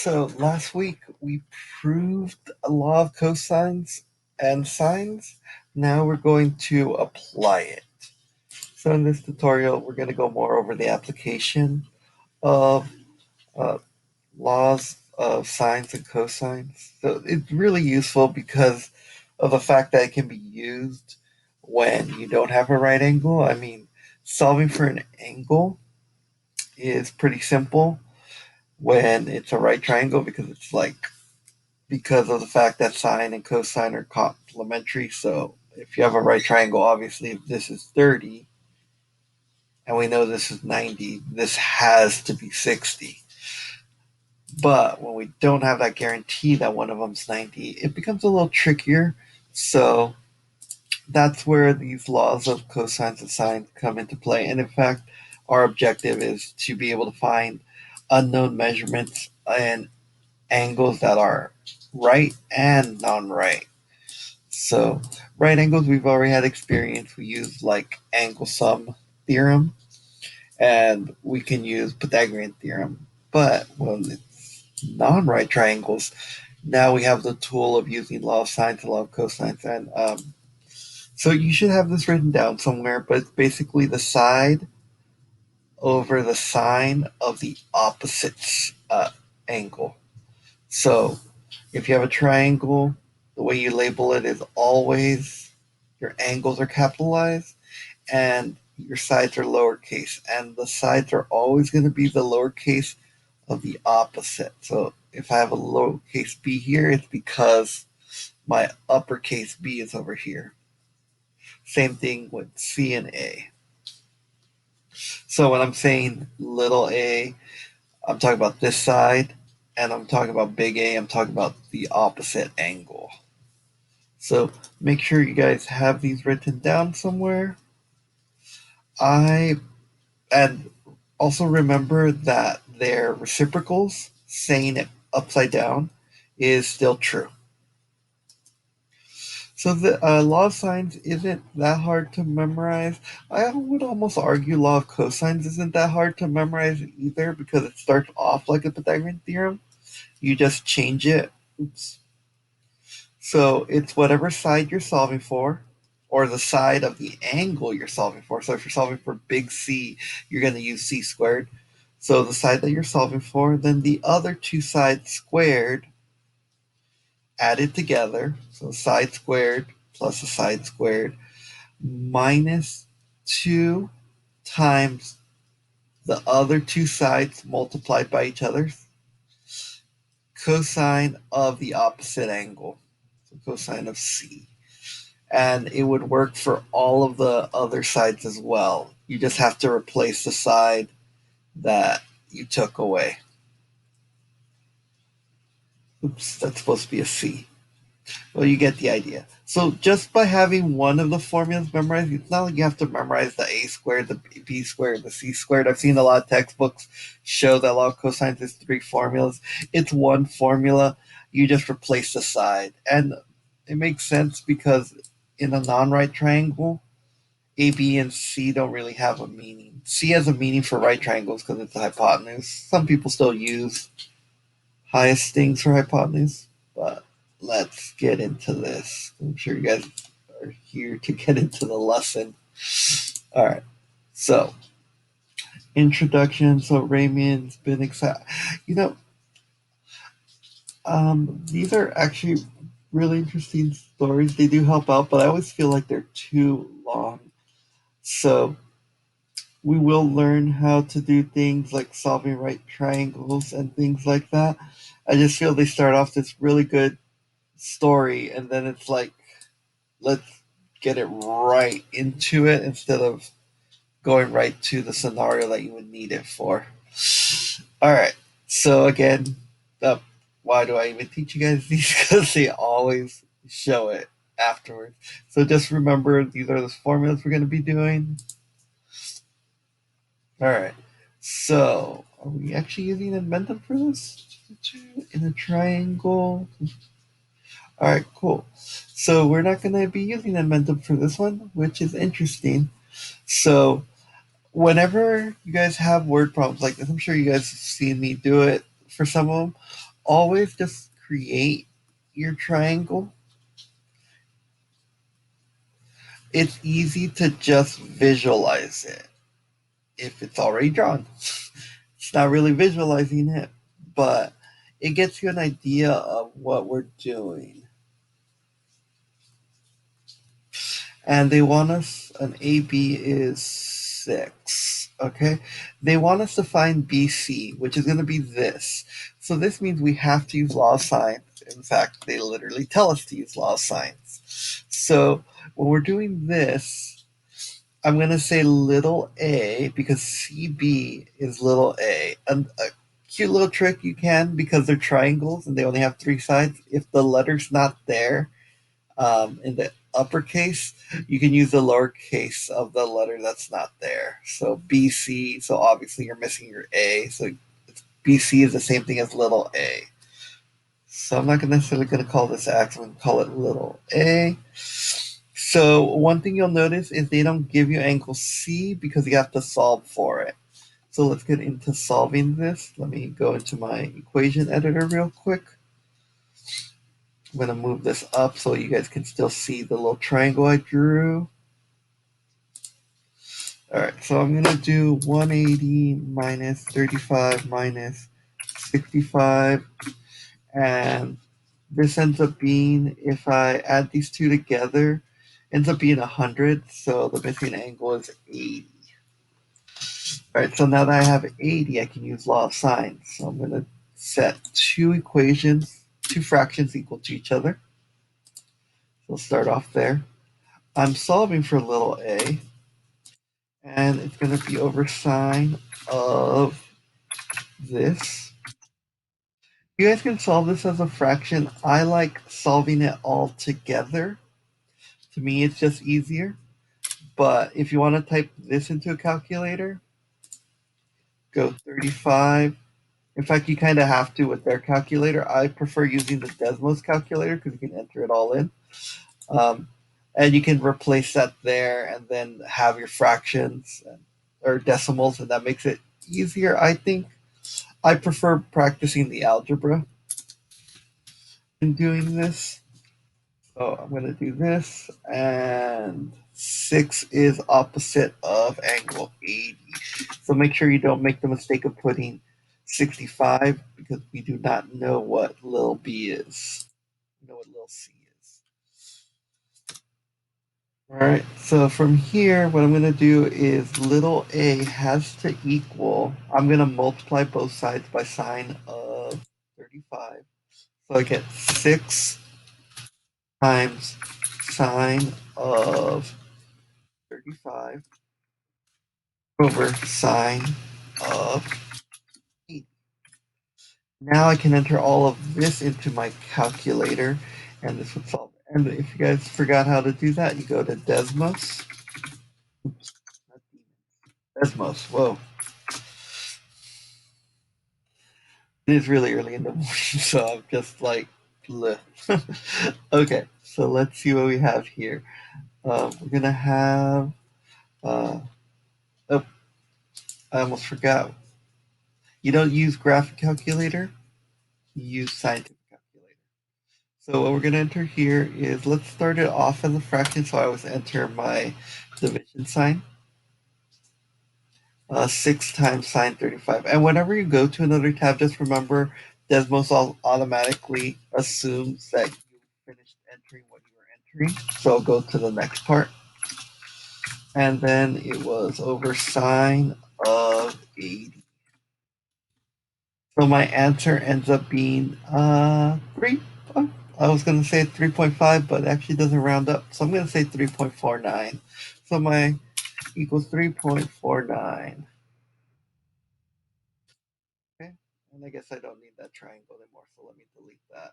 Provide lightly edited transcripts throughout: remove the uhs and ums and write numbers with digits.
So last week we proved a law of cosines and sines. Now we're going to apply it. So in this tutorial, we're going to go more over the application of uh, laws of sines and cosines. So it's really useful because of the fact that it can be used when you don't have a right angle. I mean, solving for an angle is pretty simple when it's a right triangle because of the fact that sine and cosine are complementary. So if you have a right triangle, obviously if this is 30 and we know this is 90, this has to be 60. But when we don't have that guarantee that one of them's 90, it becomes a little trickier. So that's where these laws of cosines and sines come into play. And in fact, our objective is to be able to find unknown measurements and angles that are right and non-right. So right angles, we've already had experience. We use like angle sum theorem, and we can use Pythagorean theorem. But when it's non-right triangles, now we have the tool of using law of sines and law of cosines. And so you should have this written down somewhere, but it's basically the side over the sine of the opposite angle. So if you have a triangle, the way you label it is always your angles are capitalized and your sides are lowercase. And the sides are always going to be the lowercase of the opposite. So if I have a lowercase b here, it's because my uppercase b is over here. Same thing with C and A. So when I'm saying little a, I'm talking about this side, and I'm talking about big A, I'm talking about the opposite angle. So make sure you guys have these written down somewhere. I and also remember that their reciprocals, saying it upside down, is still true. So the law of sines isn't that hard to memorize. I would almost argue law of cosines isn't that hard to memorize either because it starts off like a Pythagorean theorem. You just change it. Oops. So it's whatever side you're solving for, or the side of the angle you're solving for. So if you're solving for big C, you're going to use C squared. So the side that you're solving for, then the other two sides squared added together. So side squared plus a side squared minus 2 times the other two sides multiplied by each other, cosine of the opposite angle. So cosine of C. And it would work for all of the other sides as well. You just have to replace the side that you took away. Oops, that's supposed to be a C. Well, you get the idea. So just by having one of the formulas memorized, it's not like you have to memorize the a squared, the b squared, the c squared. I've seen a lot of textbooks show that log cosines is three formulas. It's one formula. You just replace the side. And it makes sense because in a non-right triangle, A, B, and C don't really have a meaning. C has a meaning for right triangles because it's a hypotenuse. Some people still use highest things for hypotenuse, but let's get into this. I'm sure you guys are here to get into the lesson. All right. So, introduction. So, Raymond's been excited. You know, these are actually really interesting stories. They do help out, but I always feel like they're too long. So, we will learn how to do things like solving right triangles and things like that. I just feel they start off this really good story and then it's like, let's get it right into it instead of going right to the scenario that you would need it for. All right. So again, uh, why do I even teach you guys these? Because they always show it afterwards. So just remember, these are the formulas we're going to be doing. All right. So are we actually using Edmentum for this? In a triangle. All right, cool. So we're not going to be using Edmentum for this one, which is interesting. So whenever you guys have word problems like this, I'm sure you guys have seen me do it for some of them. always just create your triangle. It's easy to just visualize it if it's already drawn. It's not really visualizing it, but it gets you an idea of what we're doing. And they want us, an AB is 6, okay? They want us to find BC, which is going to be this. So this means we have to use law of sines. In fact, they literally tell us to use law of sines. So when we're doing this, I'm going to say little a because CB is little a. And a cute little trick you can, because they're triangles and they only have 3 sides, if the letter's not there, in the uppercase, you can use the lowercase of the letter that's not there. So BC, so obviously you're missing your A. So BC is the same thing as little a. So I'm not necessarily going to call this X, I'm going to call it little a. So one thing you'll notice is they don't give you angle C because you have to solve for it. So let's get into solving this. Let me go into my equation editor real quick. I'm going to move this up so you guys can still see the little triangle I drew. All right, so I'm going to do 180 minus 35 minus 65. And this ends up being, if I add these two together, ends up being 100. So the missing angle is 80. All right, so now that I have 80, I can use law of sines. So I'm going to set two equations, two fractions equal to each other. So we'll start off there. I'm solving for little a, and it's going to be over sine of this. You guys can solve this as a fraction. I like solving it all together. To me, it's just easier. But if you want to type this into a calculator, go 35. In fact, you kind of have to with their calculator. I prefer using the Desmos calculator because you can enter it all in. And you can replace that there and then have your fractions or decimals, and that makes it easier, I think. I prefer practicing the algebra in doing this. So I'm going to do this, and 6 is opposite of angle 80. So make sure you don't make the mistake of putting 65 because we do not know what little b is. We know what little c is. All right, so from here, what I'm going to do is little a has to equal, I'm going to multiply both sides by sine of 35. So I get 6 times sine of 35 over sine of 8. Now I can enter all of this into my calculator, and this would solve it. And if you guys forgot how to do that, you go to Desmos. Oops, Desmos, whoa. It is really early in the morning, so I'm just like, bleh. Okay, so let's see what we have here. We're going to have, uh, oh, I almost forgot. You don't use graphic calculator, you use scientific calculator. So what we're going to enter here is, let's start it off as a fraction. So I always enter my division sign. 6 times sine 35. And whenever you go to another tab, just remember Desmos automatically assumes that you finished entering what you were entering. So I'll go to the next part. And then it was over sine of 80. So my answer ends up being 3. I was going to say 3.5, but it actually doesn't round up. So I'm going to say 3.49. So my equals 3.49. Okay. And I guess I don't need that triangle anymore. So let me delete that.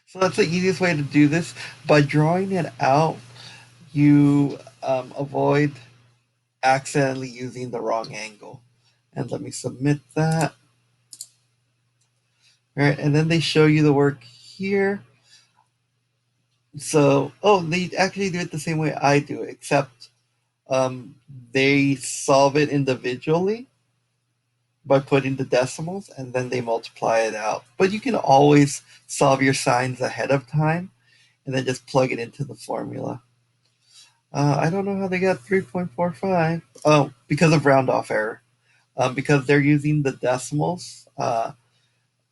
So that's the easiest way to do this. By drawing it out, you avoid accidentally using the wrong angle. And let me submit that. All right. And then they show you the work here. So, oh, they actually do it the same way I do it, except they solve it individually. by putting the decimals, and then they multiply it out. But you can always solve your sines ahead of time and then just plug it into the formula. I don't know how they got 3.45. Oh, because of round off error. Because they're using the decimals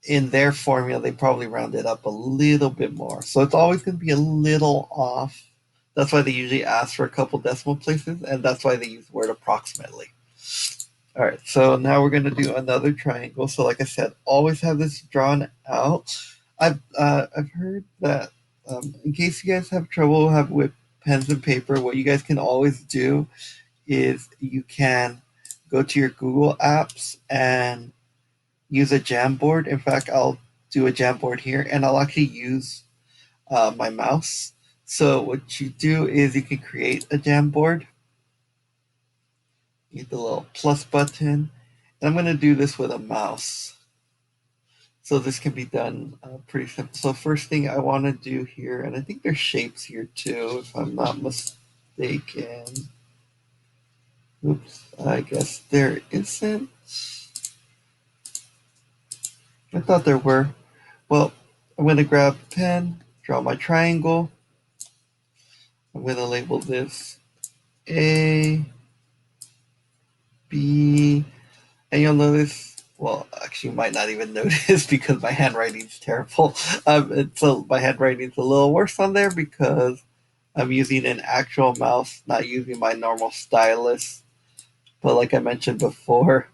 in their formula, they probably round it up a little bit more. So it's always going to be a little off. That's why they usually ask for a couple decimal places, and that's why they use the word approximately. All right, so now we're going to do another triangle. So, like I said, always have this drawn out. I've heard that in case you guys have trouble with pens and paper, what you guys can always do is you can go to your Google apps and use a Jamboard. In fact, I'll do a Jamboard here, and I'll actually use my mouse. So what you do is you can create a Jamboard. Hit the little plus button. And I'm going to do this with a mouse. So this can be done pretty simple. So first thing I want to do here, and I think there's shapes here too, if I'm not mistaken. Oops, I guess there isn't. I thought there were. Well, I'm going to grab a pen, draw my triangle. I'm going to label this A, B, and you'll notice, well, actually, you might not even notice because my handwriting's terrible. So my handwriting's a little worse on there because I'm using an actual mouse, not using my normal stylus. But like I mentioned before,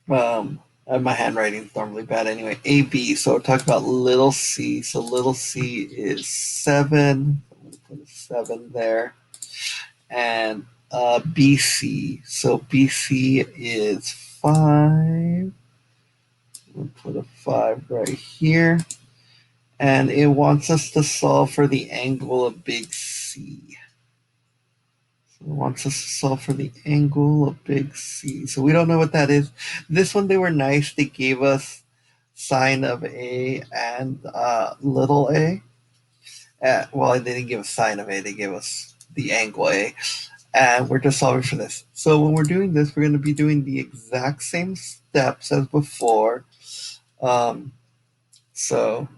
my handwriting's normally bad anyway. A B. So we're talking about little c. So little c is 7. I'm going to put a 7 there. And BC. So BC is 5. We'll put a 5 right here. And it wants us to solve for the angle of big C. So it wants us to solve for the angle of big C. So we don't know what that is. This one, they were nice. They gave us sine of A and little a. Well, they didn't give us sine of A. They gave us the angle A. And we're just solving for this. So when we're doing this, we're going to be doing the exact same steps as before. So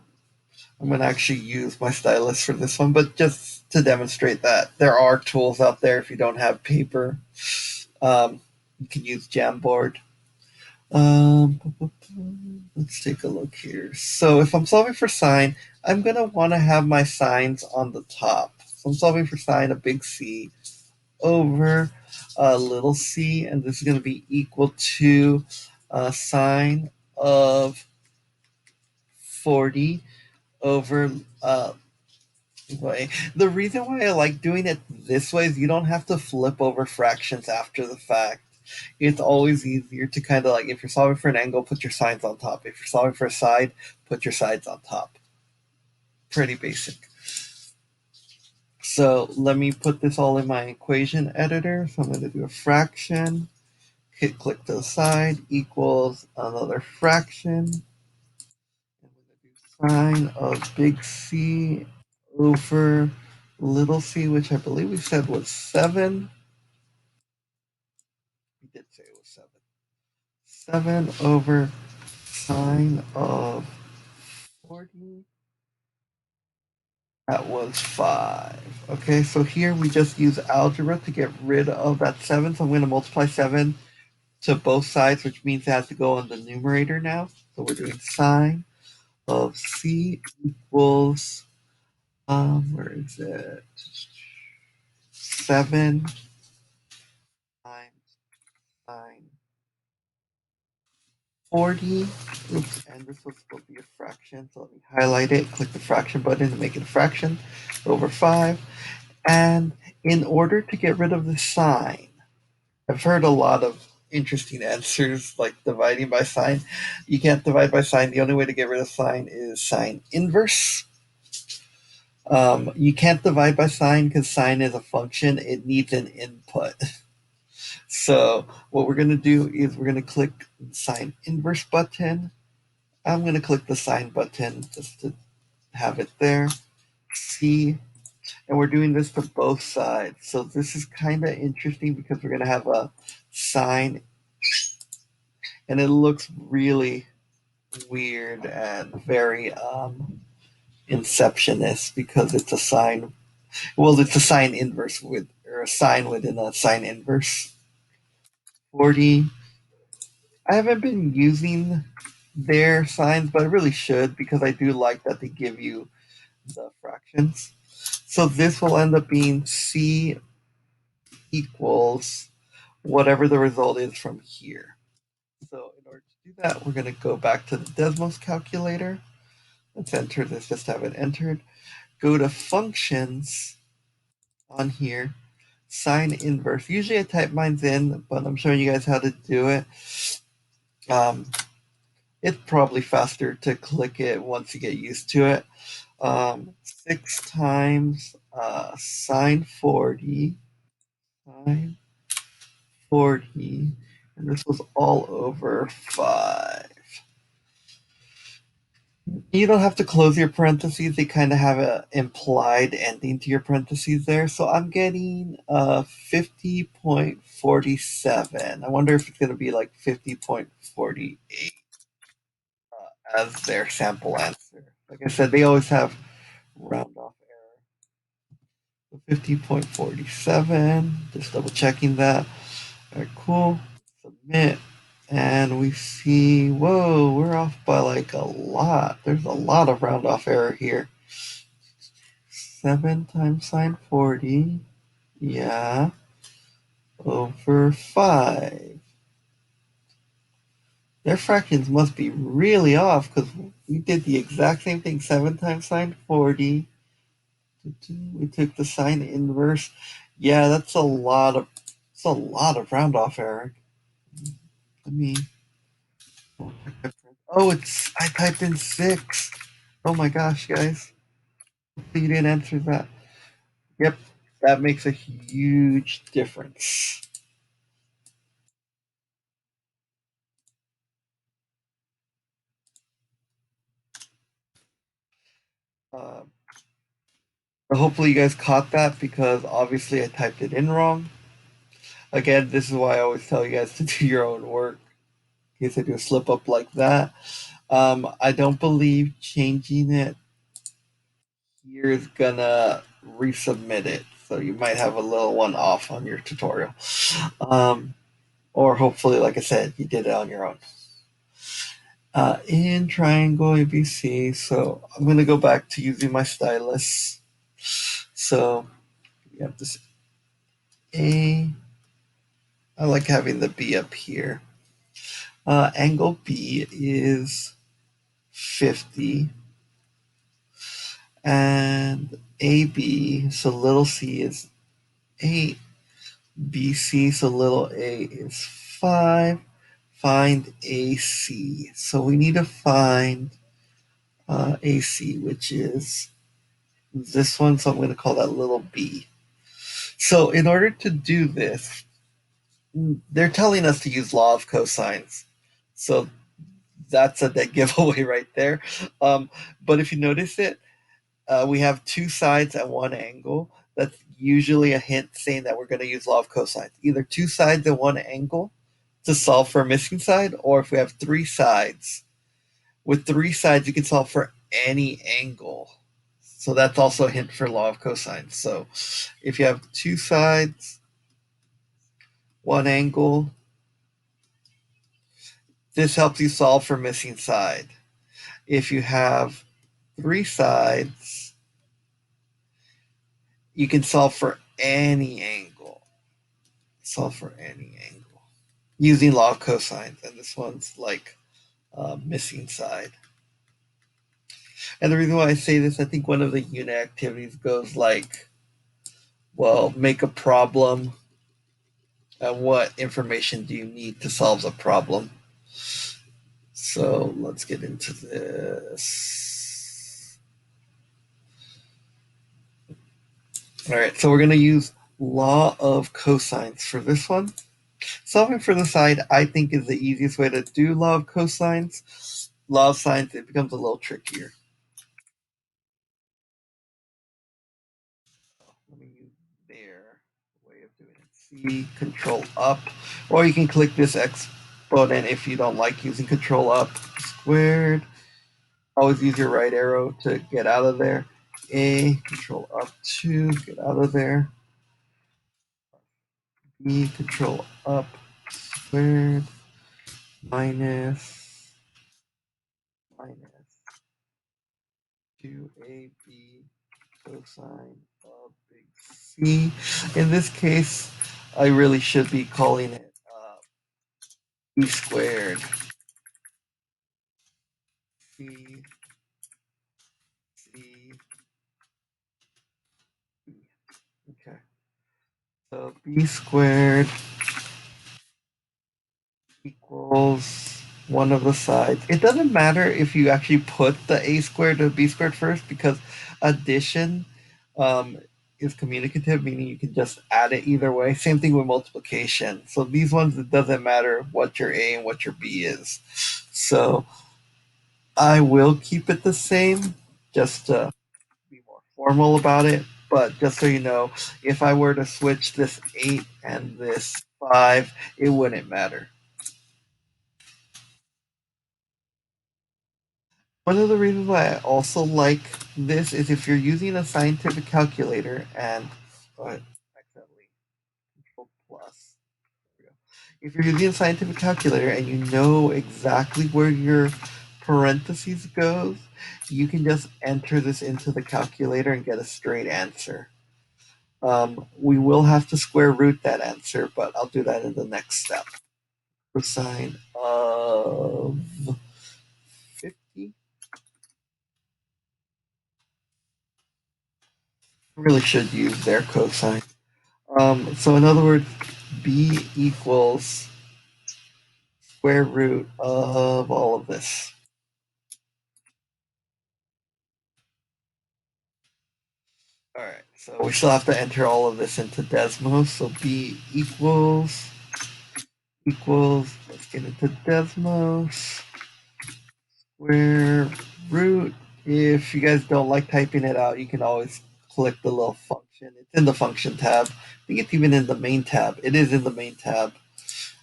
I'm going to actually use my stylus for this one, but just to demonstrate that there are tools out there if you don't have paper. You can use Jamboard. Let's take a look here. So if I'm solving for sine, I'm going to want to have my sines on the top. So I'm solving for sine of big C over little c, and this is going to be equal to sine of 40 over the reason why I like doing it this way is you don't have to flip over fractions after the fact. It's always easier to kind of like, if you're solving for an angle, put your signs on top. If you're solving for a side, put your sides on top. Pretty basic. So let me put this all in my equation editor. So I'm going to do a fraction, hit click to the side, equals another fraction. I'm going to do sine of big C over little c, which I believe we said was 7. We did say it was 7. 7 over sine of 40. That was 5. Okay, so here we just use algebra to get rid of that 7. So I'm going to multiply 7 to both sides, which means it has to go on the numerator now. So we're doing sine of c equals, where is it? 7 times sine 40. Oops, and this was supposed to be a fraction, so let me highlight it, click the fraction button to make it a fraction, over 5. And in order to get rid of the sine, I've heard a lot of interesting answers like dividing by sine. You can't divide by sine. The only way to get rid of sine is sine inverse. You can't divide by sine because sine is a function. It needs an input. So what we're going to do is we're going to click the sine inverse button. I'm going to click the sine button just to have it there. C. And we're doing this for both sides. So this is kind of interesting because we're going to have a sine and it looks really weird and very inceptionist because it's a sine. Well, it's a sine inverse with or a sine within a sine inverse. 40. I haven't been using their signs, but I really should because I do like that they give you the fractions. So this will end up being C equals whatever the result is from here. So in order to do that, we're going to go back to the Desmos calculator. Let's enter this, just have it entered. Go to functions on here, sine inverse. Usually I type mine in, but I'm showing you guys how to do it. It's probably faster to click it once you get used to it. 6 times sine 40, sine 40, and this was all over 5. You don't have to close your parentheses. They kind of have an implied ending to your parentheses there. So I'm getting 50.47. I wonder if it's going to be like 50.48 as their sample answer. Like I said, they always have round off error. So 50.47. Just double checking that. All right, cool. Submit. And we see, whoa, we're off by like a lot. There's a lot of round off error here. 7 times sine 40, yeah, over 5. Their fractions must be really off because we did the exact same thing. 7 times sine 40. We took the sine inverse. Yeah, it's a lot of round off error. Let me. Oh, I typed in 6. Oh my gosh, guys. You didn't answer that. Yep, that makes a huge difference. Uh, Hopefully, you guys caught that because obviously I typed it in wrong. Again, this is why I always tell you guys to do your own work in case I do a slip up like that. I don't believe changing it here is gonna resubmit it, so you might have a little one off on your tutorial. Um, or hopefully, like I said, you did it on your own. In triangle ABC, so I'm gonna go back to using my stylus. So you have this A. I like having the B up here. Angle B is 50, and AB, so little c is 8, BC, so little a is 5. Find AC. So we need to find AC, which is this one, so I'm going to call that little b. So in order to do this, they're telling us to use law of cosines. So that's a dead giveaway right there. Um, but if you notice it, we have two sides at one angle. That's usually a hint saying that we're going to use law of cosines. Either two sides at one angle to solve for a missing side, or if we have three sides. With three sides, you can solve for any angle. So that's also a hint for law of cosines. So if you have two sides, one angle, this helps you solve for missing side. If you have three sides, you can solve for any angle. Solve for any angle using law of cosines. And this one's like missing side. And the reason why I say this, I think one of the unit activities goes like, well, make a problem. And what information do you need to solve a problem? So let's get into this. All right, so we're going to use law of cosines for this one. Solving for the side, I think, is the easiest way to do law of cosines. Law of sines, it becomes a little trickier. Let me use their way of doing it. C, control up, or you can click this X exponent if you don't like using control up squared. Always use your right arrow to get out of there. A, control up 2, get out of there. B, control up squared minus 2ab cosine of big C. In this case, I really should be calling it b squared c c b. Okay, so b squared equals one of the sides. It doesn't matter if you actually put the a squared to b squared first because addition um, is communicative, meaning you can just add it either way. Same thing with multiplication. So these ones, it doesn't matter what your a and what your b is. So I will keep it the same just to be more formal about it. But just so you know, if I were to switch this 8 and this 5, it wouldn't matter. One of the reasons why I also like this is if you're using a scientific calculator and accidentally control plus. If you're using a scientific calculator and you know exactly where your parentheses goes, you can just enter this into the calculator and get a straight answer. We will have to square root that answer, but I'll do that in the next step. Cosine of 50. Really should use their cosine. So in other words, b equals square root of all of this. All right, so we still have to enter all of this into Desmos. So b equals, let's get into Desmos, square root. If you guys don't like typing it out, you can always click the little function. It's in the function tab. I think it's even in the main tab. It is in the main tab.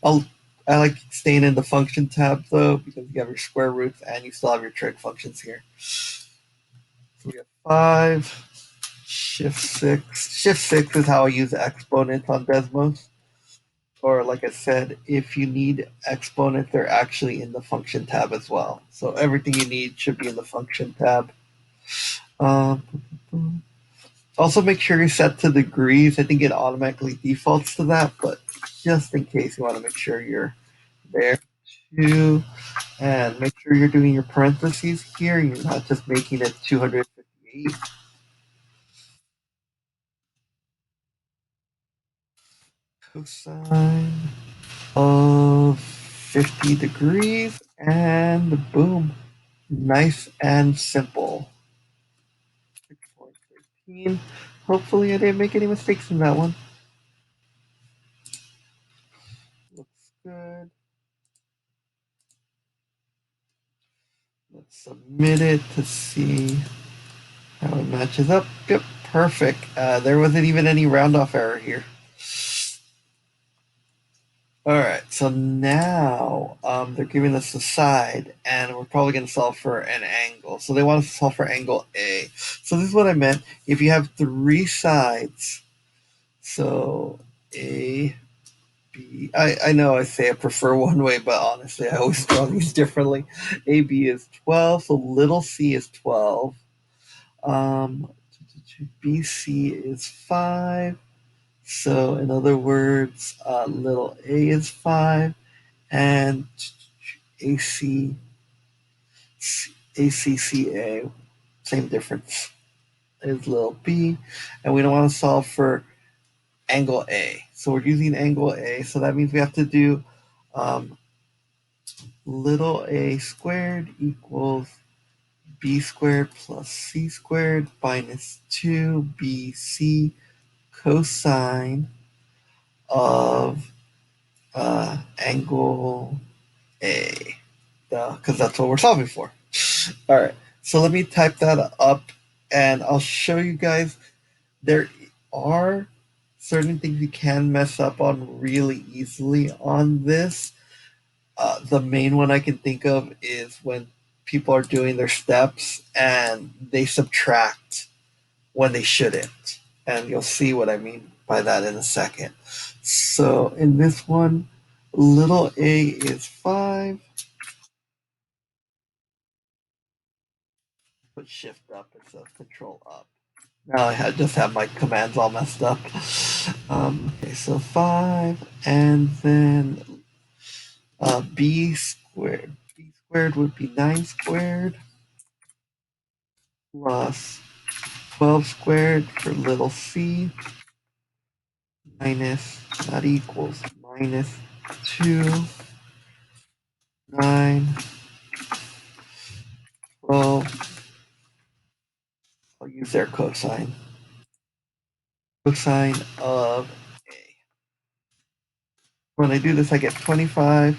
I like staying in the function tab though because you have your square roots and you still have your trig functions here. So we have 5, shift 6. Shift 6 is how I use exponents on Desmos. Or like I said, if you need exponents, they're actually in the function tab as well. So everything you need should be in the function tab. Um, Also make sure you're set to degrees. I think it automatically defaults to that, but just in case you want to make sure you're there too. And make sure you're doing your parentheses here. You're not just making it 258. Cosine of 50 degrees. And boom. Nice and simple. 6.13. Hopefully I didn't make any mistakes in that one. Looks good. Let's submit it to see how it matches up. Yep, perfect. There wasn't even any round off error here. All right, so now they're giving us the side, and we're probably going to solve for an angle. So they want us to solve for angle A. So this is what I meant. If you have 3 sides, so A, B, I know I say I prefer one way, but honestly, I always draw these differently. AB is 12, so little c is 12. BC is 5. So in other words, little a is 5, and AC, ACCA, same difference, is little b, and we don't want to solve for angle A. So we're using angle A, so that means we have to do little a squared equals b squared plus c squared minus 2bc cosine of angle A, because that's what we're solving for. All right, so let me type that up and I'll show you guys. There are certain things you can mess up on really easily on this. The main one I can think of is when people are doing their steps and they subtract when they shouldn't. And you'll see what I mean by that in a second. So in this one, little a is 5. Put shift up instead of control up. Now I just have my commands all messed up. Okay, so 5, and then b squared. B squared would be 9 squared plus 12 squared for little c minus, that equals minus 2, 9, 12. I'll use their cosine. Cosine of a. When I do this, I get 25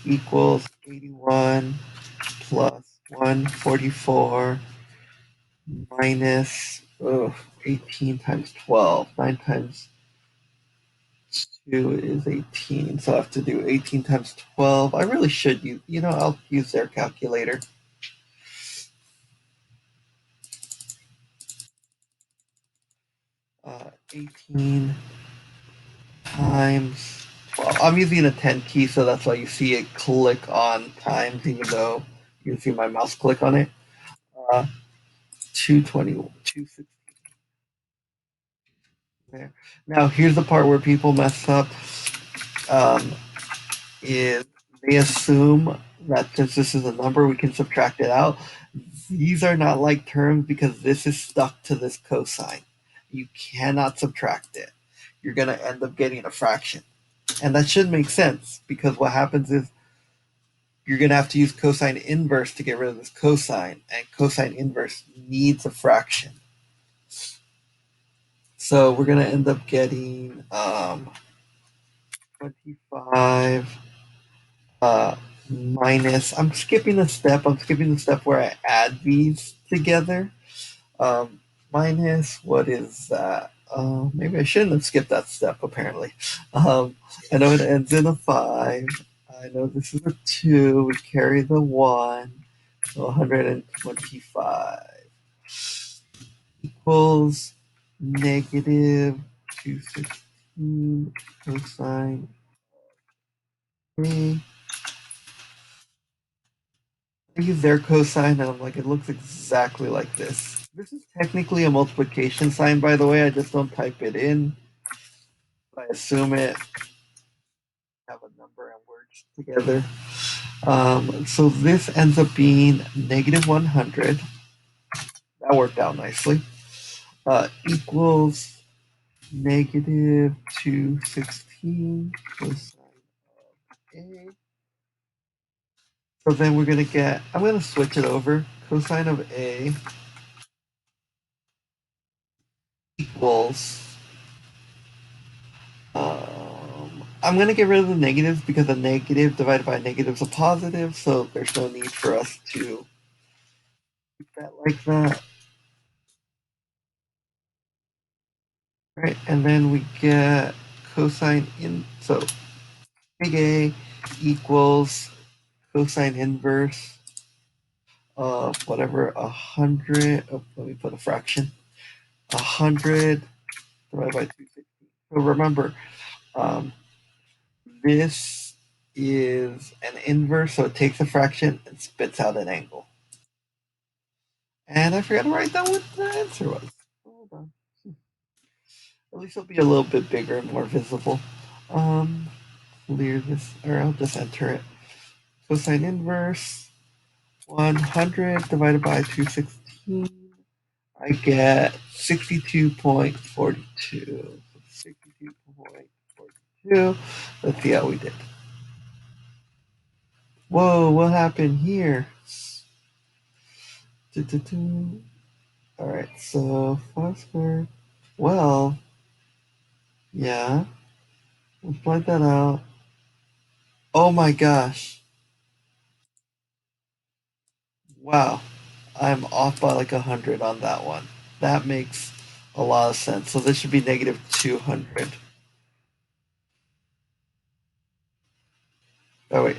equals 81 plus 144 minus 18 times 12. 9 times 2 is 18. So I have to do 18 times 12. I really should use, I'll use their calculator. 18 times 12. I'm using a 10 key, so that's why you see it click on times, even though you can see my mouse click on it. 220, 260. There. Now, here's the part where people mess up. Um, is they assume that since this is a number, we can subtract it out. These are not like terms because this is stuck to this cosine. You cannot subtract it. You're going to end up getting a fraction. And that should make sense because what happens is you're going to have to use cosine inverse to get rid of this cosine, and cosine inverse needs a fraction. So we're going to end up getting 25 minus, I'm skipping a step. I'm skipping the step where I add these together. Minus, what is that? Maybe I shouldn't have skipped that step, apparently. I know it ends in a 5. I know this is a 2. We carry the 1. So 125 equals negative 216 cosine A. I use their cosine, and I'm like, it looks exactly like this. This is technically a multiplication sign, by the way. I just don't type it in. I assume it have a number and words together. So this ends up being negative 100. That worked out nicely. Equals negative 216 cosine A. So then we're going to get, I'm going to switch it over. Cosine of A equals, I'm going to get rid of the negatives because a negative divided by a negative is a positive. So there's no need for us to keep that like that. Right, and then we get cosine in, so big A equals cosine inverse of whatever 100. Oh, let me put a fraction. 100 divided by 260. So remember, um, this is an inverse, so it takes a fraction and spits out an angle. And I forgot to write down what the answer was. Hold on. At least it'll be a little bit bigger and more visible. Clear this, or I'll just enter it. Cosine inverse 100 divided by 216. I get 62.42. 62.42. Let's see how we did. Whoa, what happened here? All right, so 5 squared. Well, yeah, let's plug that out. Oh my gosh. Wow. I'm off by like 100 on that one. That makes a lot of sense. So this should be negative 200. Oh, wait.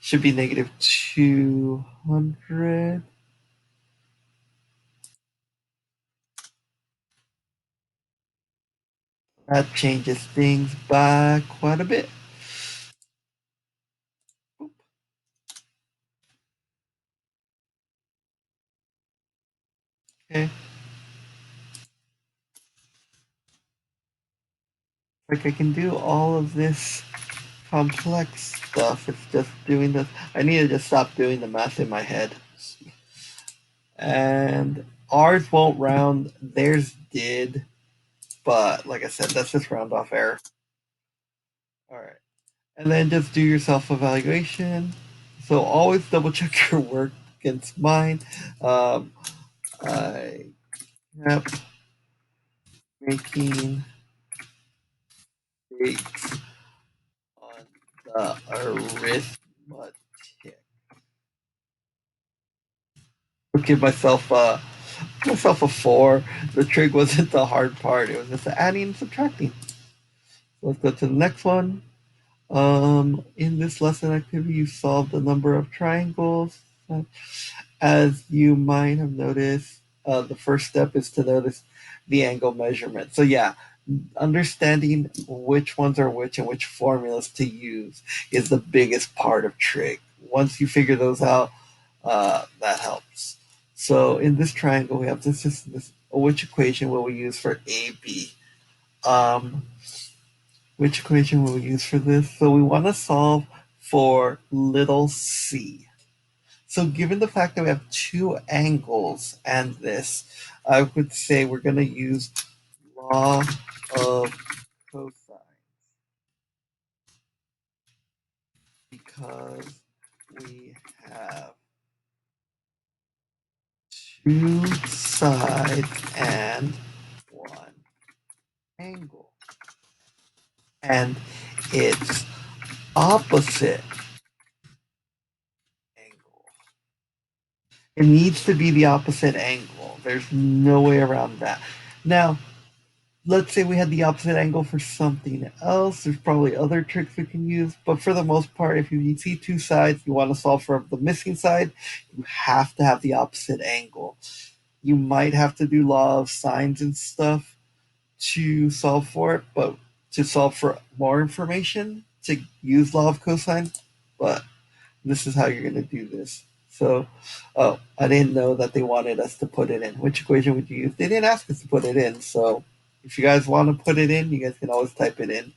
should be negative 200. That changes things by quite a bit. Okay. Like I can do all of this complex stuff. It's just doing this. I need to just stop doing the math in my head. And ours won't round. Theirs did. But like I said, that's just round off error. All right. And then just do your self evaluation. So always double check your work against mine. I kept making mistakes on the arithmetic. I'll give myself a 4. The trig wasn't the hard part. It was just the adding and subtracting. So let's go to the next one. In this lesson activity, you solved a number of triangles. As you might have noticed, the first step is to notice the angle measurement. So yeah, understanding which ones are which and which formulas to use is the biggest part of trig. Once you figure those out, that helps. So in this triangle, we have this which equation will we use for AB? Um, which equation will we use for this? So we want to solve for little c. So given the fact that we have two angles and this, I would say we're going to use law of cosine because we have two sides and one angle. And its opposite angle. It needs to be the opposite angle. There's no way around that. Now, let's say we had the opposite angle for something else. There's probably other tricks we can use, but for the most part, if you see two sides, you want to solve for the missing side, you have to have the opposite angle. You might have to do law of sines and stuff to solve for it, but to solve for more information, to use law of cosine, but this is how you're going to do this. So, oh, I didn't know that they wanted us to put it in. Which equation would you use? They didn't ask us to put it in. So, if you guys want to put it in, you guys can always type it in.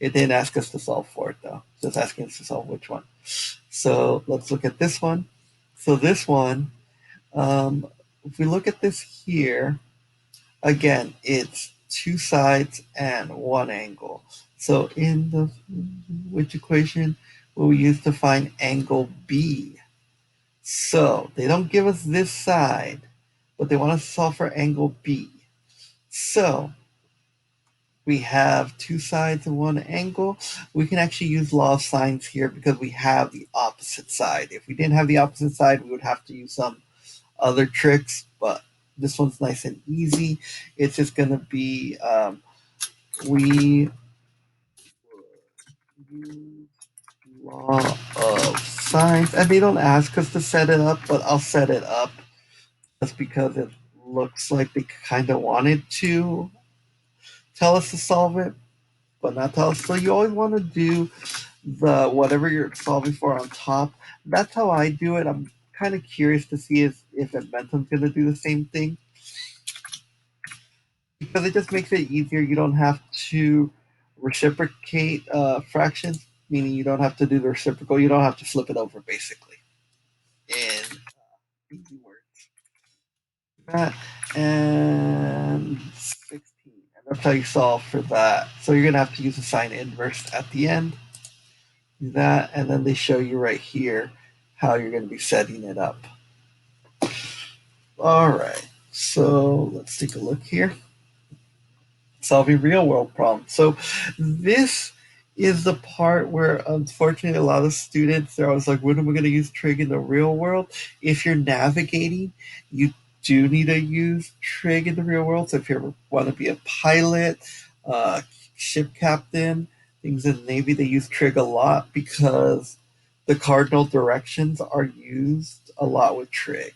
It didn't ask us to solve for it, though. Just asking us to solve which one. So, let's look at this one. So, this one, if we look at this here, again, it's two sides and one angle. So, in the which equation will we use to find angle B? So they don't give us this side, but they want us to solve for angle B. So we have two sides and one angle. We can actually use law of sines here because we have the opposite side. If we didn't have the opposite side, we would have to use some other tricks, but this one's nice and easy. It's just going to be we use law of sines, and they don't ask us to set it up, but I'll set it up just because it looks like they kind of wanted to tell us to solve it, but not tell us. So you always want to do the whatever you're solving for on top. That's how I do it. I'm kind of curious to see if Edmentum's going to do the same thing because it just makes it easier. You don't have to reciprocate fractions, meaning you don't have to do the reciprocal. You don't have to flip it over, basically. In easy words. That and 16. And that's how you solve for that. So you're going to have to use a sine inverse at the end. Do that, and then they show you right here how you're going to be setting it up. All right. So let's take a look here. Solving real world problems. So this is the part where unfortunately a lot of students are always like, when am I going to use trig in the real world? If you're navigating, you do need to use trig in the real world. So if you ever want to be a pilot, ship captain, things in the Navy, they use trig a lot because the cardinal directions are used a lot with trig.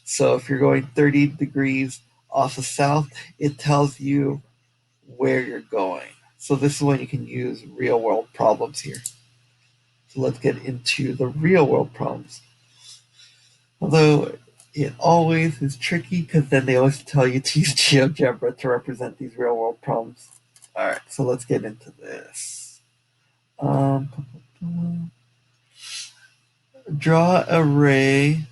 So if you're going 30 degrees off of south, it tells you where you're going. So this is when you can use real world problems here. So let's get into the real world problems. Although it always is tricky because then they always tell you to use GeoGebra to represent these real world problems. All right, so let's get into this. Draw a ray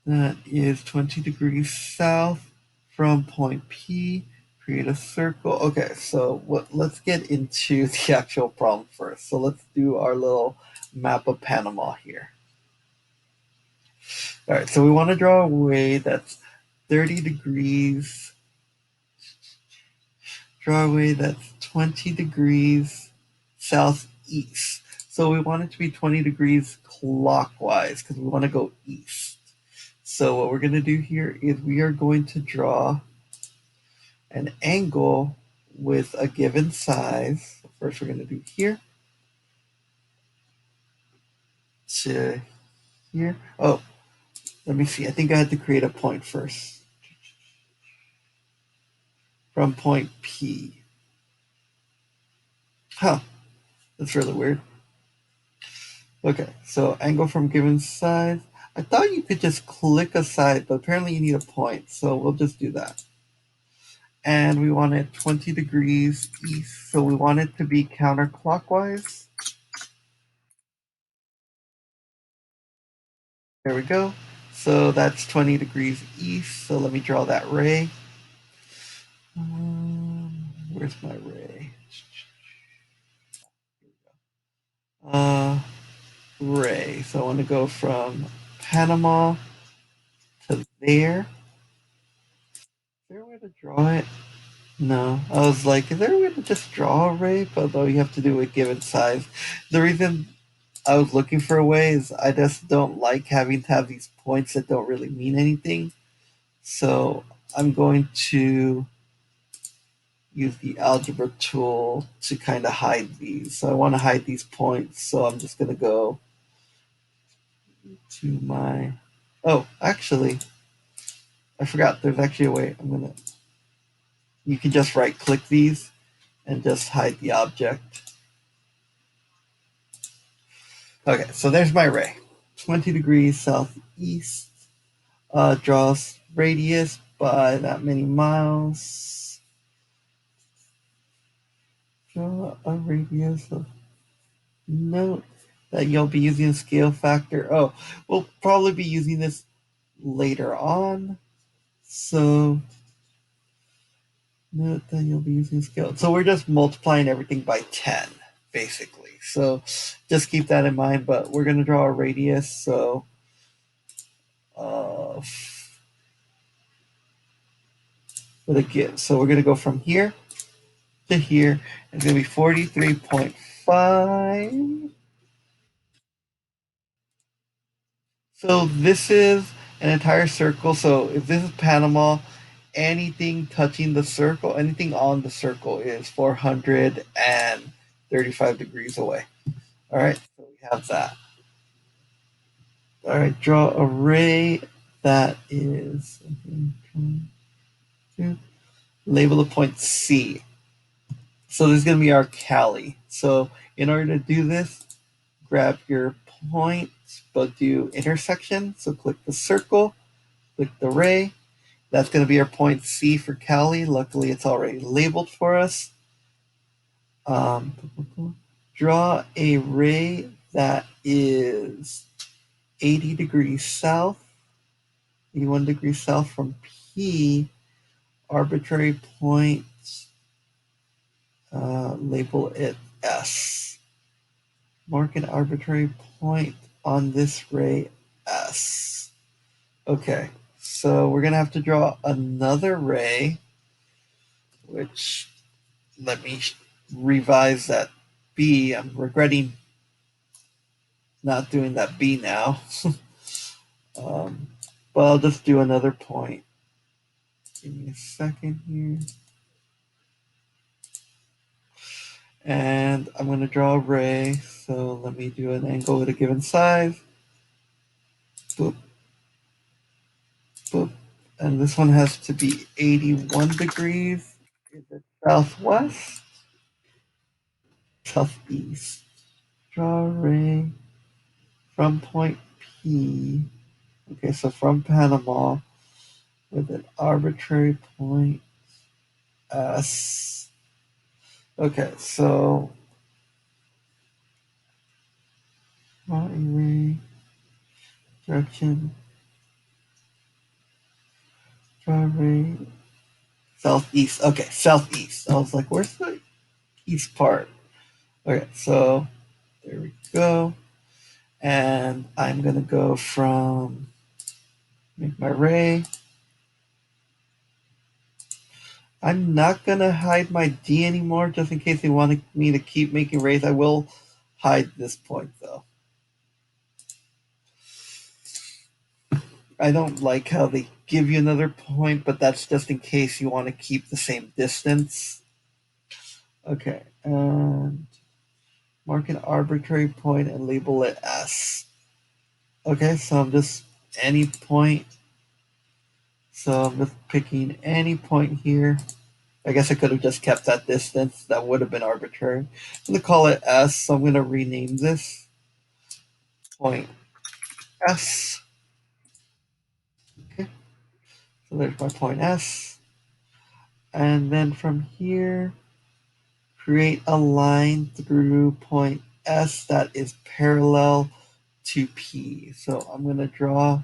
that is 20 degrees south from point P. Create a circle. Okay, so let's get into the actual problem first. So let's do our little map of Panama here. All right, so we want to draw a way that's 30 degrees. Draw a way that's 20 degrees southeast. So we want it to be 20 degrees clockwise because we want to go east. So what we're going to do here is we are going to draw an angle with a given size. First, we're going to do here to here. Oh, let me see. I think I had to create a point first. From point P. Huh, that's really weird. Okay, so angle from given size. I thought you could just click a side, but apparently you need a point, so we'll just do that. And we want it 20 degrees east, so we want it to be counterclockwise. There we go. So that's 20 degrees east, so let me draw that ray. Where's my ray? Ray. So I want to go from Panama to there. Is there a way to draw it? No. I was like, is there a way to just draw a ray? But though you have to do a given size. The reason I was looking for a way is I just don't like having to have these points that don't really mean anything. So I'm going to use the algebra tool to kind of hide these. So I want to hide these points. So I'm just going to go to my, oh, actually, I forgot there's actually a way. You can just right click these and just hide the object. Okay, so there's my ray. 20 degrees southeast, draws radius by that many miles. Draw a radius of, note that you'll be using a scale factor. Oh, we'll probably be using this later on. So note that you'll be using scale. So we're just multiplying everything by 10, basically. So just keep that in mind, but we're going to draw a radius. So so we're going to go from here to here. It's going to be 43.5. So this is an entire circle. So if this is Panama, anything touching the circle, anything on the circle is 435 degrees away. All right, so we have that. All right, draw a ray that is, label the point C. So this is going to be our Cali. So in order to do this, grab your point, but do intersection. So click the circle, click the ray. That's going to be our point C for Cali. Luckily, it's already labeled for us. Draw a ray that is 80 degrees south, 81 degrees south from P. Arbitrary point, label it S. Mark an arbitrary point on this ray S. Okay, so we're going to have to draw another ray, which, let me revise that B. I'm regretting not doing that B now. But I'll just do another point. Give me a second here. And I'm going to draw a ray. So let me do an angle at a given size. Boop, boop. And this one has to be 81 degrees. Is it southwest? Southeast. Draw a ray from point P. Okay, so from Panama with an arbitrary point S. Okay, so draw a ray, direction, draw a ray, southeast. Okay, southeast. I was like, where's the east part? Okay, so there we go. And I'm going to go from, make my ray. I'm not going to hide my D anymore, just in case they wanted me to keep making rays. I will hide this point, though. I don't like how they give you another point, but that's just in case you want to keep the same distance. Okay, and mark an arbitrary point and label it S. Okay, so I'm just any point. So I'm just picking any point here. I guess I could have just kept that distance. That would have been arbitrary. I'm going to call it S, so I'm going to rename this point S. Okay, so there's my point S. And then from here, create a line through point S that is parallel to P. So I'm going to draw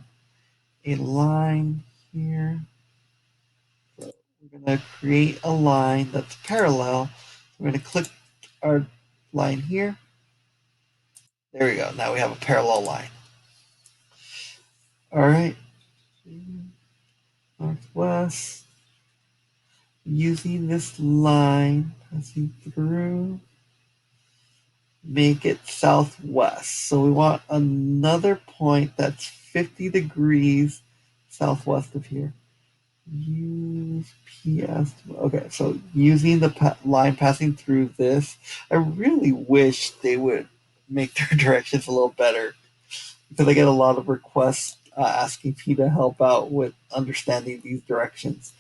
a line here. So we're going to create a line that's parallel. We're going to click our line here. There we go. Now we have a parallel line. All right. Northwest. Using this line passing through, make it southwest. So we want another point that's 50 degrees southwest of here. Use PS. Okay, so using the line passing through this, I really wish they would make their directions a little better because I get a lot of requests asking me to help out with understanding these directions.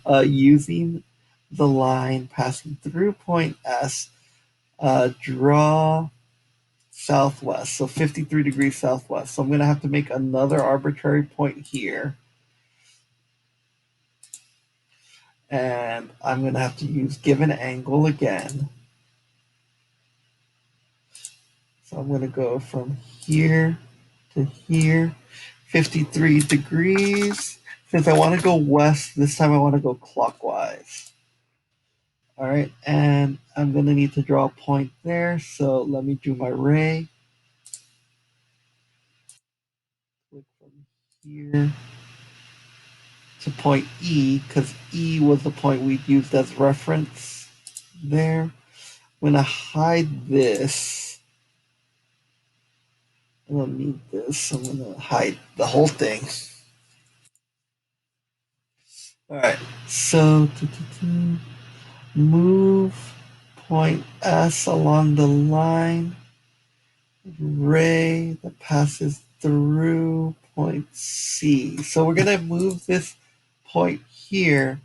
Using the line passing through point S, draw southwest, so 53 degrees southwest. So I'm going to have to make another arbitrary point here. And I'm going to have to use given angle again. So I'm going to go from here to here, 53 degrees. Since I want to go west, this time I want to go clockwise. All right, and I'm going to need to draw a point there. So let me do my ray. Click from here to point E, because E was the point we used as reference there. I'm going to hide this. I don't need this. I'm going to hide the whole thing. All right, so move point S along the line, ray that passes through point C. So we're going to move this point here.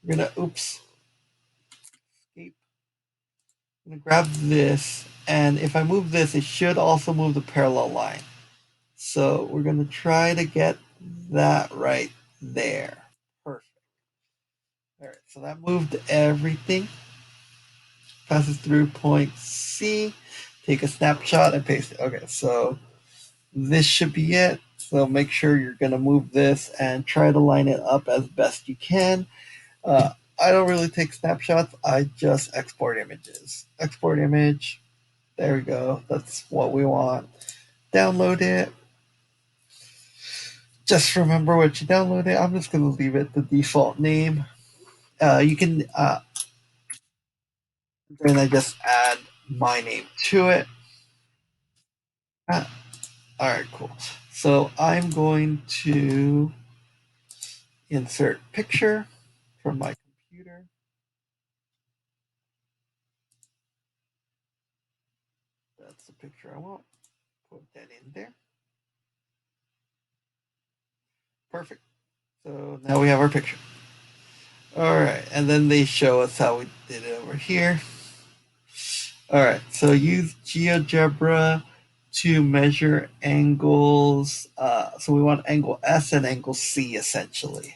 We're going to, escape. I'm going to grab this, and if I move this, it should also move the parallel line. So we're going to try to get that right there. Perfect. All right, so that moved everything. Passes through point C. Take a snapshot and paste it. Okay, so this should be it. So make sure you're going to move this and try to line it up as best you can. I don't really take snapshots. I just export images. Export image. There we go. That's what we want. Download it. Just remember what you downloaded. I'm just going to leave it the default name. You can, then I just add my name to it. All right, cool. So I'm going to insert picture from my computer. picture I want. Put that in there. Perfect. So now we have our picture. All right, and then they show us how we did it over here. All right, so use GeoGebra to measure angles. So we want angle S and angle C essentially.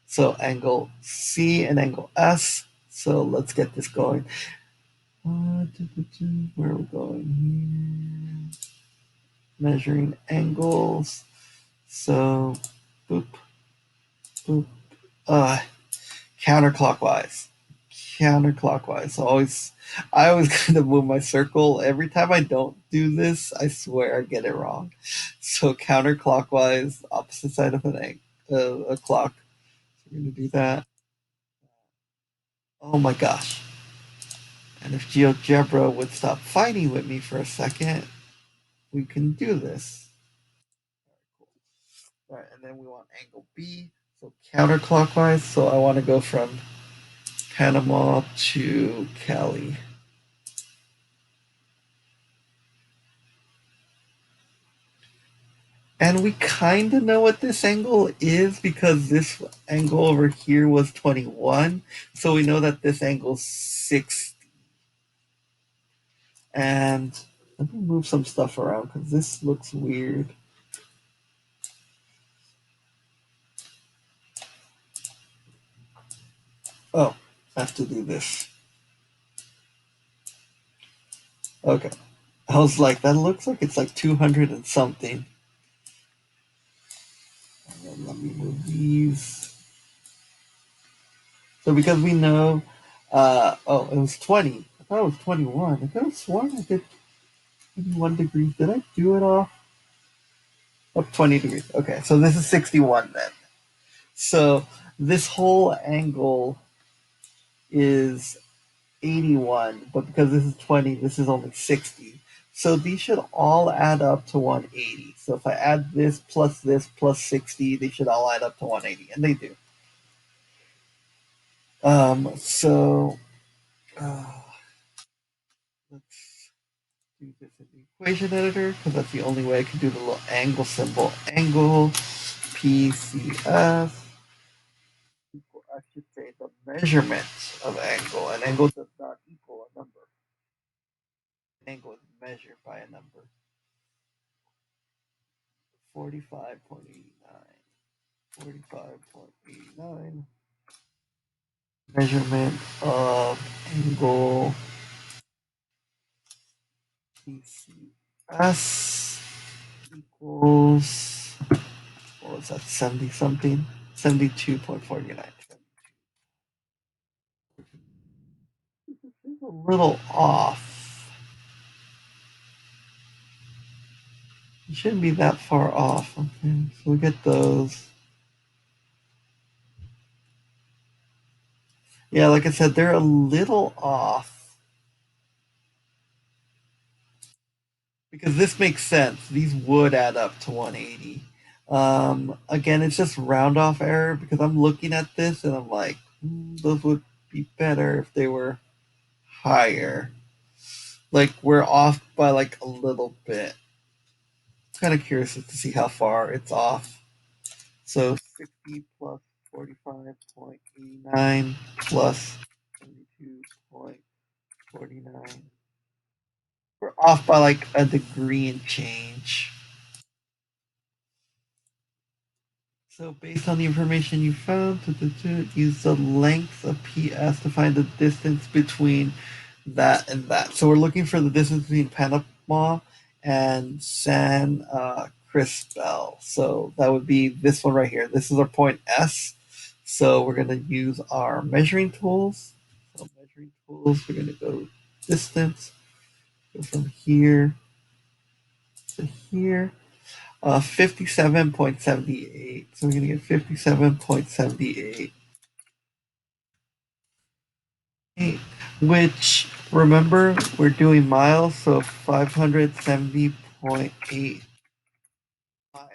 So angle C and angle S. So let's get this going. Where are we going here? Measuring angles. So, boop, boop. Counterclockwise. Counterclockwise. So I always kind of move my circle. Every time I don't do this, I swear I get it wrong. So counterclockwise, opposite side of a clock. So we're gonna do that. Oh my gosh. And if GeoGebra would stop fighting with me for a second, we can do this. All right, and then we want angle B, so counterclockwise. So I want to go from Panama to Cali. And we kind of know what this angle is because this angle over here was 21. So we know that this angle is 60. And let me move some stuff around because this looks weird. Oh, I have to do this. Okay. I was like, that looks like it's like 200 and something. And then let me move these. So because we know, oh, it was 20. I thought it was 21. I could have sworn I did 21 degrees. Did I do it off? Oh, 20 degrees. Okay, so this is 61 then. So this whole angle is 81, but because this is 20, this is only 60. So these should all add up to 180. So if I add this plus 60, they should all add up to 180, and they do. So let's do this in the equation editor because that's the only way I can do the little angle symbol. Angle PCF. I should say the measurement of angle. An angle does not equal a number. An angle is measured by a number. 45.89. 45.89. Measurement of angle PCS equals, what was that, 70 something? 72.49. It's a little off. It shouldn't be that far off. Okay, so we get those. Yeah, like I said, they're a little off because this makes sense. These would add up to 180. Again, it's just round off error because I'm looking at this and I'm like, those would be better if they were higher. Like we're off by like a little bit. Kind of curious to see how far it's off. So 60 plus 45.89 plus 72.49. We're off by like a degree and change. So based on the information you found, use the length of PS to find the distance between that and that. So we're looking for the distance between Panama and San Cristobal. So that would be this one right here. This is our point S. So we're going to use our measuring tools. So measuring tools, we're going to go distance, go from here to here. 57.78. So we're going to get 57.78. Which, remember, we're doing miles, so 570.8 miles.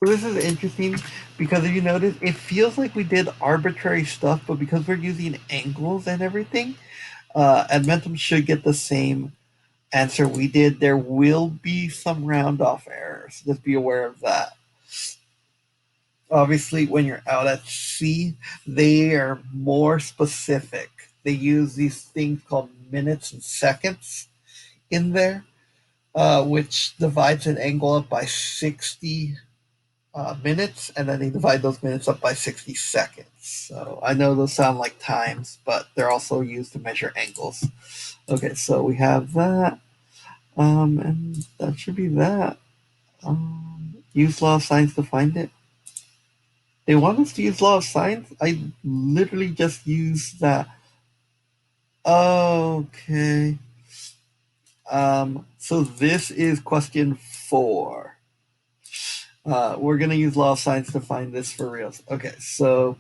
So this is interesting because if you notice, it feels like we did arbitrary stuff, but because we're using angles and everything, Edmentum should get the same answer we did, there will be some round off errors. Just be aware of that. Obviously, when you're out at sea, they are more specific. They use these things called minutes and seconds in there, which divides an angle up by 60 minutes, and then they divide those minutes up by 60 seconds. So I know those sound like times, but they're also used to measure angles. Okay, so we have that, and that should be that. Use law of sines to find it. They want us to use law of sines? I literally just used that. Okay. So this is question 4. We're gonna use law of sines to find this for reals. Okay, so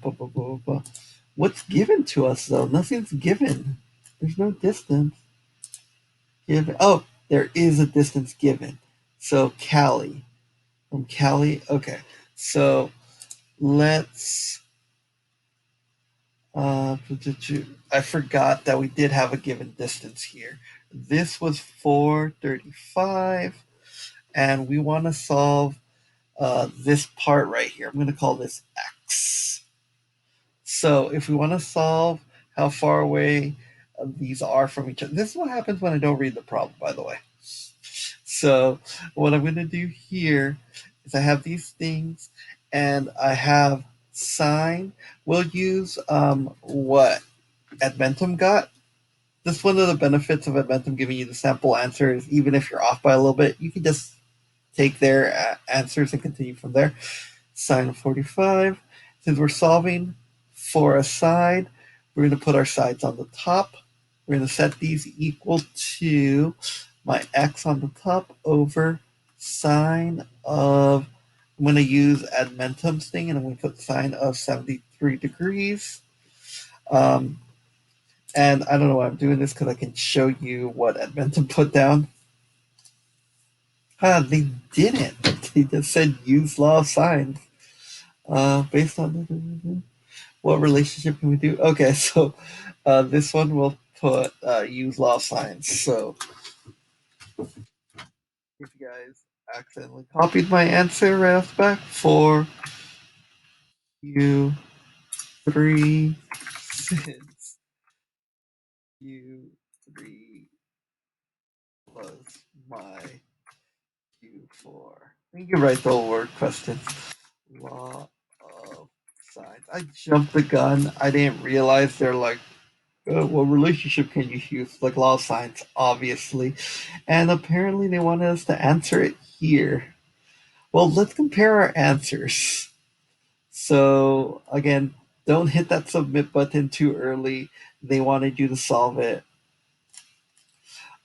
what's given to us though? Nothing's given. There's no distance given. Oh, there is a distance given. So Cali. From Cali. Okay. So let's I forgot that we did have a given distance here. This was 435, and we want to solve this part right here. I'm going to call this x. So if we want to solve how far away these are from each other, this is what happens when I don't read the problem, by the way. So what I'm going to do here is I have these things, and I have sine. We'll use what Edmentum got. This one of the benefits of Edmentum giving you the sample answer is even if you're off by a little bit, you can just take their answers and continue from there. Sine of 45. Since we're solving for a side, we're going to put our sides on the top. We're going to set these equal to my x on the top over sine of, I'm going to use Edmentum's thing, and I'm going to put sine of 73 degrees. And I don't know why I'm doing this because I can show you what Edmentum put down. They didn't. They just said use law of sines. Based on what relationship can we do? Okay, so this one will put use law of sines. So if you guys accidentally copied my answer right off the back, 4u3 since u3 was my q4. You can write the whole word question. Law of sines. I jumped the gun. I didn't realize they're like, what relationship can you use? Like law of sines, obviously. And apparently they wanted us to answer it here. Well, let's compare our answers. So, again, don't hit that submit button too early. They wanted you to solve it.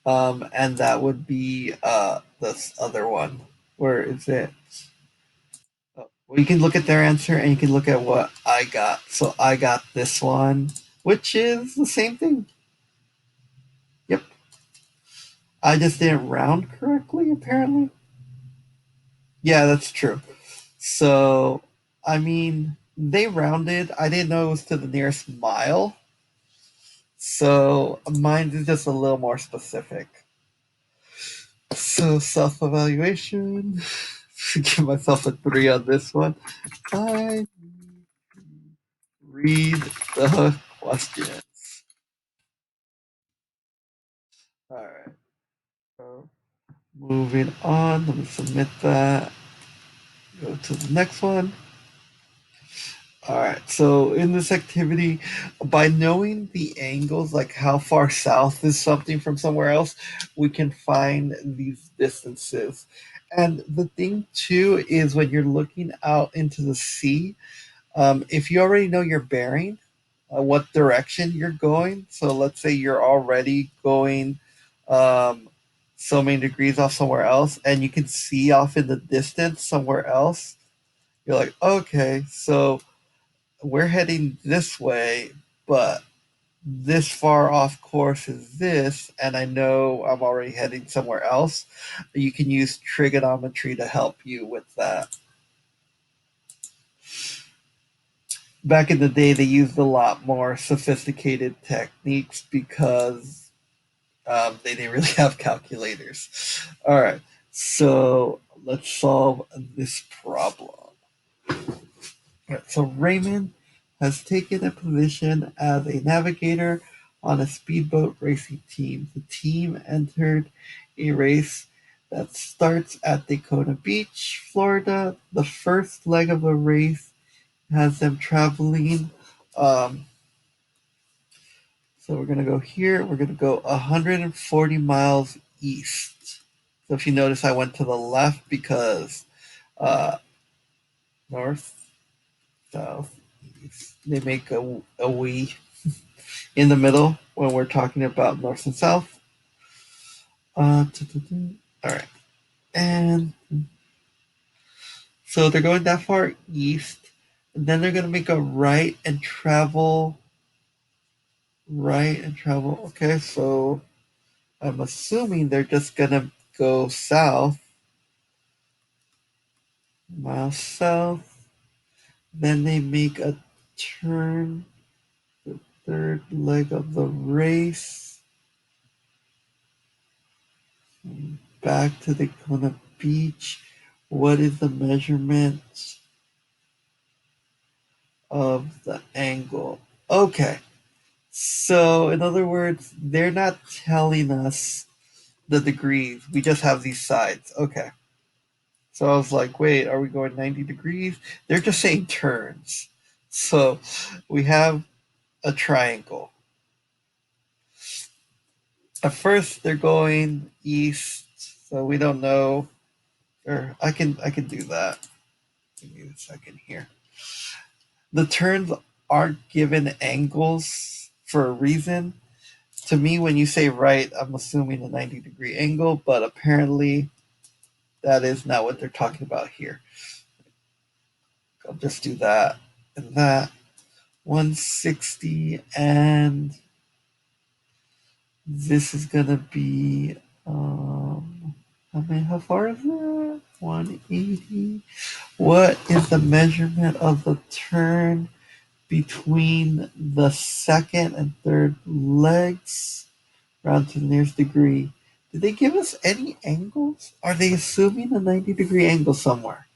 And that would be this other one. Where is it? Well, you can look at their answer and you can look at what I got. So I got this one, which is the same thing. Yep. I just didn't round correctly, apparently. Yeah, that's true. So, I mean, they rounded. I didn't know it was to the nearest mile. So mine is just a little more specific. So self evaluation. Give myself a 3 on this one. I read the questions. All right. So moving on. Let me submit that. Go to the next one. All right. So in this activity, by knowing the angles, like how far south is something from somewhere else, we can find these distances. And the thing too is when you're looking out into the sea, if you already know your bearing, what direction you're going. So let's say you're already going so many degrees off somewhere else, and you can see off in the distance somewhere else. You're like, okay, so we're heading this way, but this far off course is this, and I know I'm already heading somewhere else. You can use trigonometry to help you with that. Back in the day, they used a lot more sophisticated techniques because They didn't really have calculators. All right, so let's solve this problem. Right, so Raymond has taken a position as a navigator on a speedboat racing team. The team entered a race that starts at Daytona Beach, Florida. The first leg of the race has them traveling. Um, so we're going to go here. We're going to go 140 miles east. So if you notice, I went to the left because uh, north, south, east. They make a we in the middle when we're talking about north and south. All right. And so they're going that far east. And then they're going to make a right and travel. Right and travel. Okay, so I'm assuming they're just going to go south, miles south. Then they make a turn, the third leg of the race, back to the Daytona Beach. What is the measurement of the angle? Okay, so in other words, they're not telling us the degrees. We just have these sides. Okay. So I was like, wait, are we going 90 degrees? They're just saying turns. So we have a triangle. At first they're going east, so we don't know. Or I can do that. Give me a second here. The turns aren't given angles for a reason. To me, when you say right, I'm assuming a 90-degree angle, but apparently that is not what they're talking about here. I'll just do that and that. 160, and this is gonna be how far is that? 180. What is the measurement of the turn between the second and third legs? Round to the nearest degree. Did they give us any angles? Are they assuming a 90-degree angle somewhere?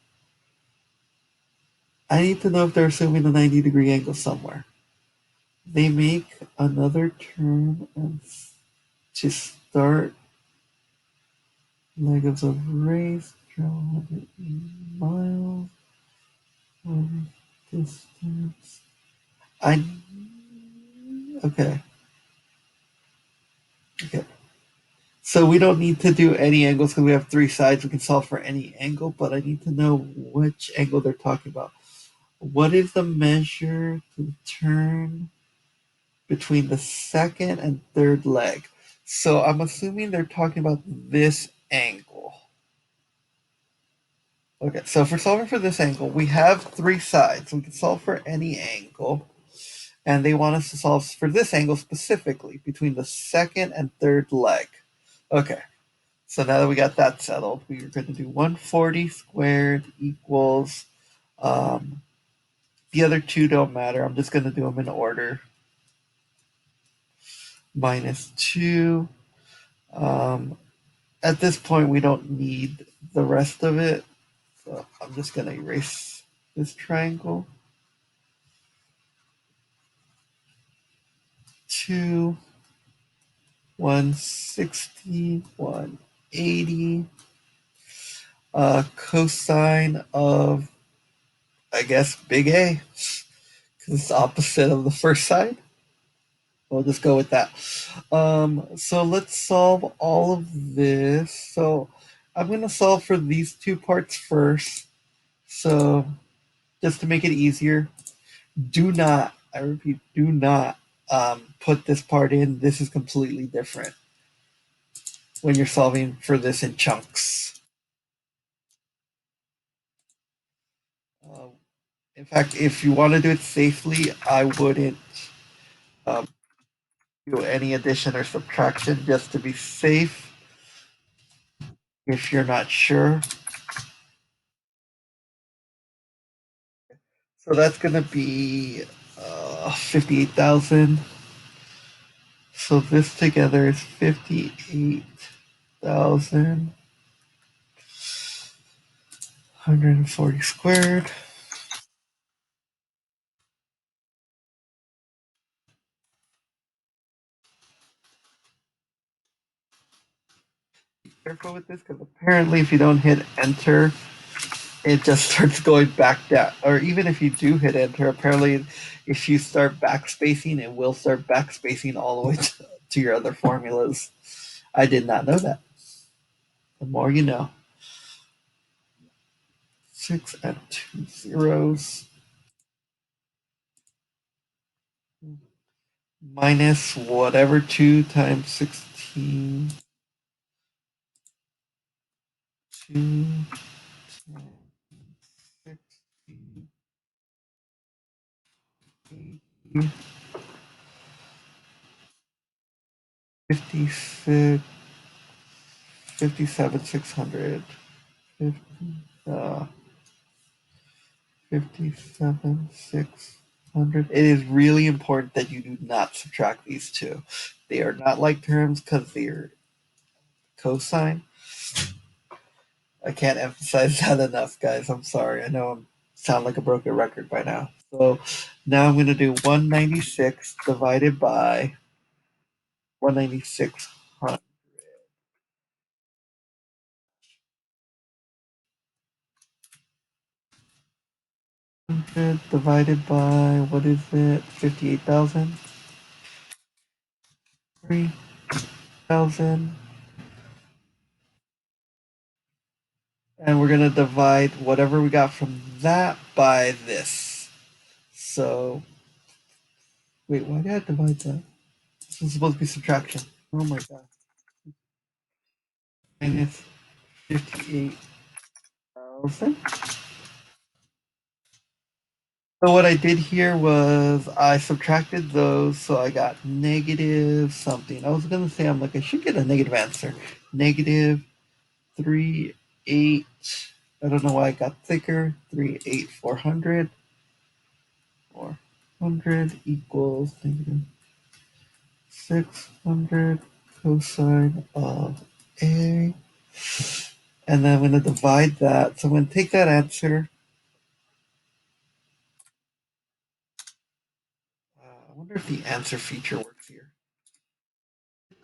I need to know if they're assuming a 90-degree angle somewhere. They make another turn and to start leg of the race, travel 180 miles, over distance. I okay. Okay. So we don't need to do any angles because we have three sides. We can solve for any angle, but I need to know which angle they're talking about. What is the measure to turn between the second and third leg? So I'm assuming they're talking about this angle. Okay, so if we're solving for this angle, we have three sides. We can solve for any angle. And they want us to solve for this angle specifically between the second and third leg. Okay, so now that we got that settled, we are going to do 140 squared equals, the other two don't matter. I'm just going to do them in order. Minus 2. Um, at this point, we don't need the rest of it. So I'm just going to erase this triangle. 2, 160, 180. Cosine of, I guess, big A, because it's the opposite of the first side. We'll just go with that. So let's solve all of this. So I'm going to solve for these two parts first. So just to make it easier, do not, I repeat, do not put this part in. This is completely different when you're solving for this in chunks. Uh, in fact, if you want to do it safely, I wouldn't um, do any addition or subtraction just to be safe if you're not sure. So that's going to be 58,000. So this together is 58,140 squared. Be careful with this because apparently if you don't hit enter, it just starts going back down. Or even if you do hit enter, apparently if you start backspacing, it will start backspacing all the way to your other formulas. I did not know that. The more you know. 6 and 2 zeros. Minus whatever 2 times 16. 2 times 16. 56, 57, 600. 50, 57, 600. It is really important that you do not subtract these two. They are not like terms because they're cosine. I can't emphasize that enough, guys. I'm sorry. I know I sound like a broken record by now. So now I'm going to do 196 divided by 196 hundred divided by, what is it, 58,000? 3,000. And we're going to divide whatever we got from that by this. So, wait, why did I divide that? This is supposed to be subtraction. Oh my god. Minus 58,000. So what I did here was I subtracted those, so I got negative something. I was gonna say I should get a negative answer. Negative 3, 8. I don't know why I got thicker. 3, 8, 400. 400 equals negative 600 cosine of A. And then I'm gonna divide that. So I'm gonna take that answer. I wonder if the answer feature works here.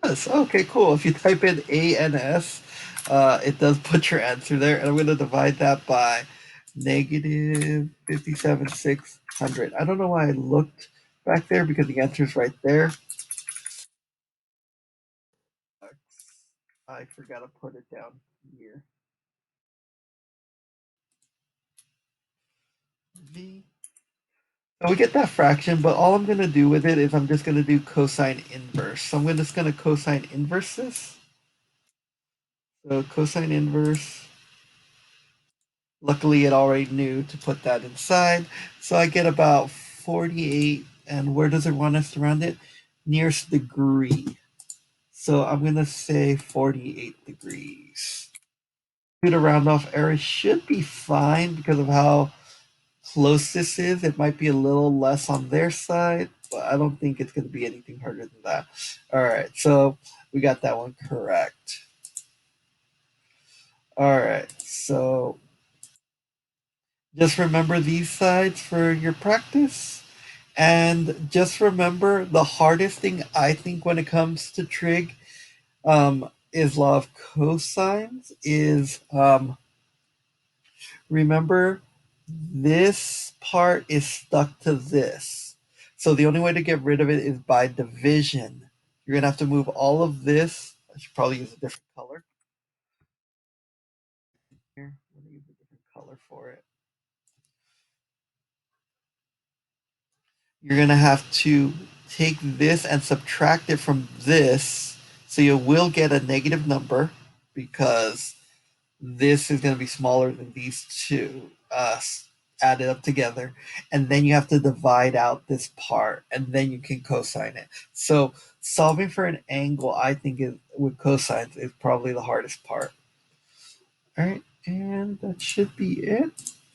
Yes. Okay, cool. If you type in A and S, it does put your answer there. And I'm going to divide that by negative 57,600. I don't know why I looked back there because the answer is right there. I forgot to put it down here. V. So we get that fraction, but all I'm going to do with it is I'm just going to do cosine inverse. So I'm just going to cosine inverse this. So cosine inverse. Luckily, it already knew to put that inside. So I get about 48. And where does it want us to round it? Nearest degree. So I'm going to say 48 degrees. To round off error should be fine because of how close this is. It might be a little less on their side, but I don't think it's going to be anything harder than that. All right, so we got that one correct. All right, so just remember these sides for your practice. And just remember the hardest thing I think when it comes to trig is law of cosines is remember this part is stuck to this. So the only way to get rid of it is by division. You're going to have to move all of this. I should probably use a different color. Here, I'm going to use a different color for it. You're going to have to take this and subtract it from this. So you will get a negative number because this is going to be smaller than these two added up together. And then you have to divide out this part and then you can cosine it. So solving for an angle, I think, with cosines is probably the hardest part. All right, and that should be it.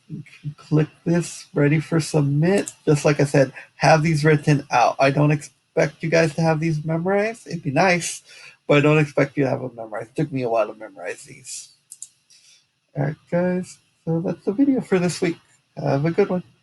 You can click this, ready for submit. Just like I said, have these written out. I don't expect expect you guys to have these memorized. It'd be nice, but I don't expect you to have them memorized. It took me a while to memorize these. Alright, guys. So that's the video for this week. Have a good one.